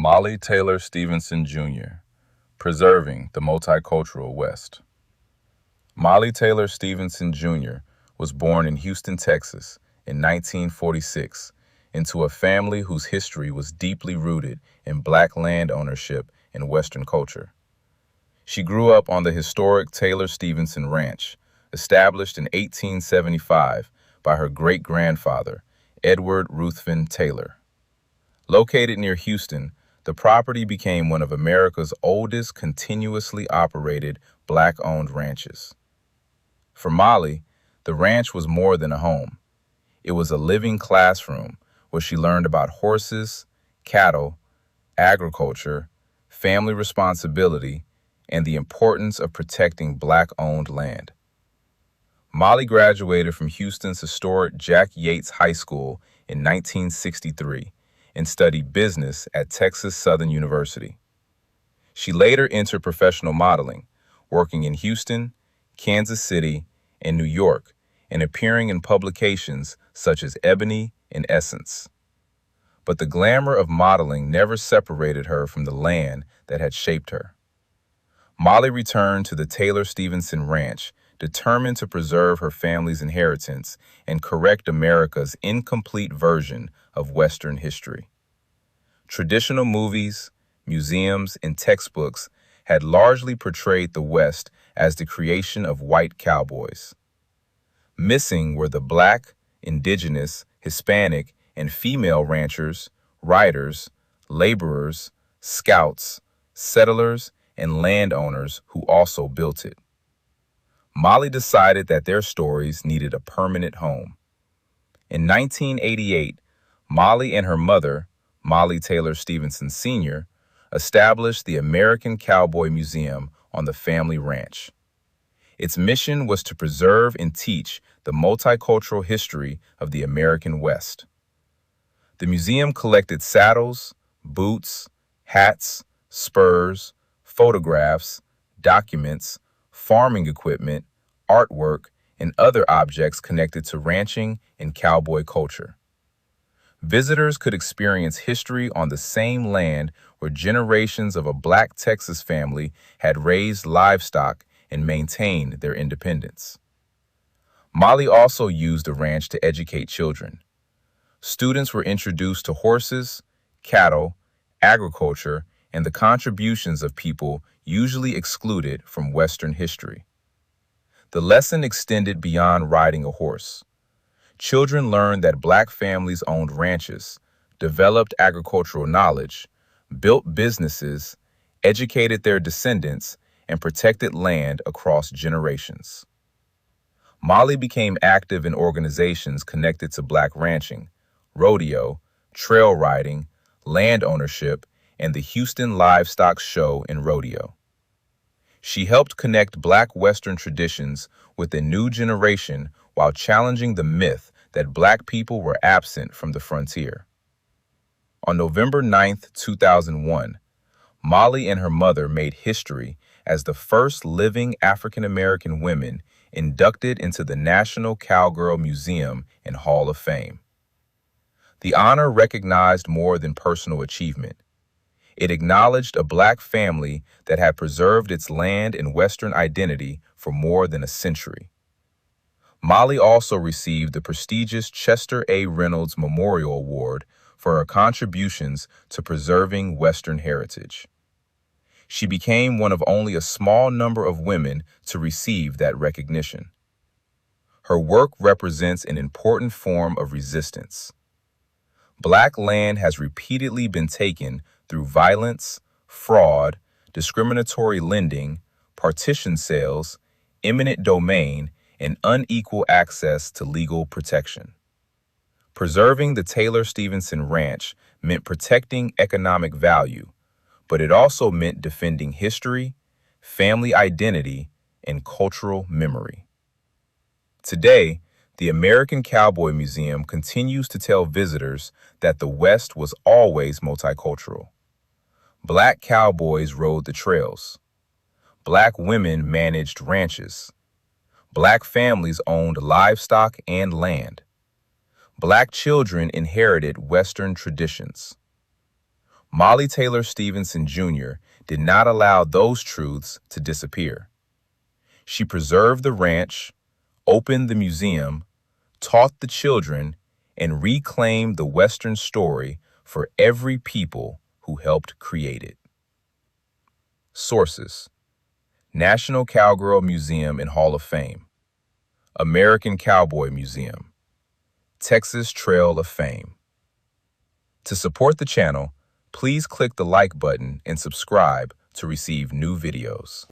Mollie Taylor Stevenson Jr., Preserving the Multicultural West. Mollie Taylor Stevenson Jr. was born in Houston, Texas in 1946 into a family whose history was deeply rooted in Black land ownership and Western culture. She grew up on the historic Taylor-Stevenson Ranch, established in 1875 by her great-grandfather, Edward Ruthven Taylor. Located near Houston, the property became one of America's oldest continuously operated Black-owned ranches. For Mollie, the ranch was more than a home. It was a living classroom where she learned about horses, cattle, agriculture, family responsibility, and the importance of protecting Black-owned land. Mollie graduated from Houston's historic Jack Yates High School in 1963 and studied business at Texas Southern University. She later entered professional modeling, working in Houston, Kansas City, and New York, and appearing in publications such as Ebony and Essence. But the glamour of modeling never separated her from the land that had shaped her. Mollie returned to the Taylor-Stevenson Ranch, determined to preserve her family's inheritance and correct America's incomplete version of Western history. Traditional movies, museums, and textbooks had largely portrayed the West as the creation of white cowboys. Missing were the Black, Indigenous, Hispanic, and female ranchers, riders, laborers, scouts, settlers, and landowners who also built it. Mollie decided that their stories needed a permanent home. In 1988, Mollie and her mother, Mollie Taylor Stevenson Sr., established the American Cowboy Museum on the family ranch. Its mission was to preserve and teach the multicultural history of the American West. The museum collected saddles, boots, hats, spurs, photographs, documents, farming equipment, artwork, and other objects connected to ranching and cowboy culture. Visitors could experience history on the same land where generations of a Black Texas family had raised livestock and maintained their independence. Mollie also used the ranch to educate children. Students were introduced to horses, cattle, agriculture, and the contributions of people usually excluded from Western history. The lesson extended beyond riding a horse. Children learned that Black families owned ranches, developed agricultural knowledge, built businesses, educated their descendants, and protected land across generations. Mollie became active in organizations connected to Black ranching, rodeo, trail riding, land ownership, and the Houston Livestock Show and Rodeo. She helped connect Black Western traditions with a new generation while challenging the myth that Black people were absent from the frontier. On November 9, 2001, Mollie and her mother made history as the first living African-American women inducted into the National Cowgirl Museum and Hall of Fame. The honor recognized more than personal achievement. It acknowledged a Black family that had preserved its land and Western identity for more than a century. Mollie also received the prestigious Chester A. Reynolds Memorial Award for her contributions to preserving Western heritage. She became one of only a small number of women to receive that recognition. Her work represents an important form of resistance. Black land has repeatedly been taken through violence, fraud, discriminatory lending, partition sales, eminent domain, and unequal access to legal protection. Preserving the Taylor-Stevenson Ranch meant protecting economic value, but it also meant defending history, family identity, and cultural memory. Today, the American Cowboy Museum continues to tell visitors that the West was always multicultural. Black cowboys rode the trails. Black women managed ranches. Black families owned livestock and land. Black children inherited Western traditions. Mollie Taylor Stevenson Jr. did not allow those truths to disappear. She preserved the ranch, opened the museum, taught the children, and reclaimed the Western story for every people who helped create it. Sources: National Cowgirl Museum and Hall of Fame, American Cowboy Museum, Texas Trail of Fame. To support the channel, please click the like button and subscribe to receive new videos.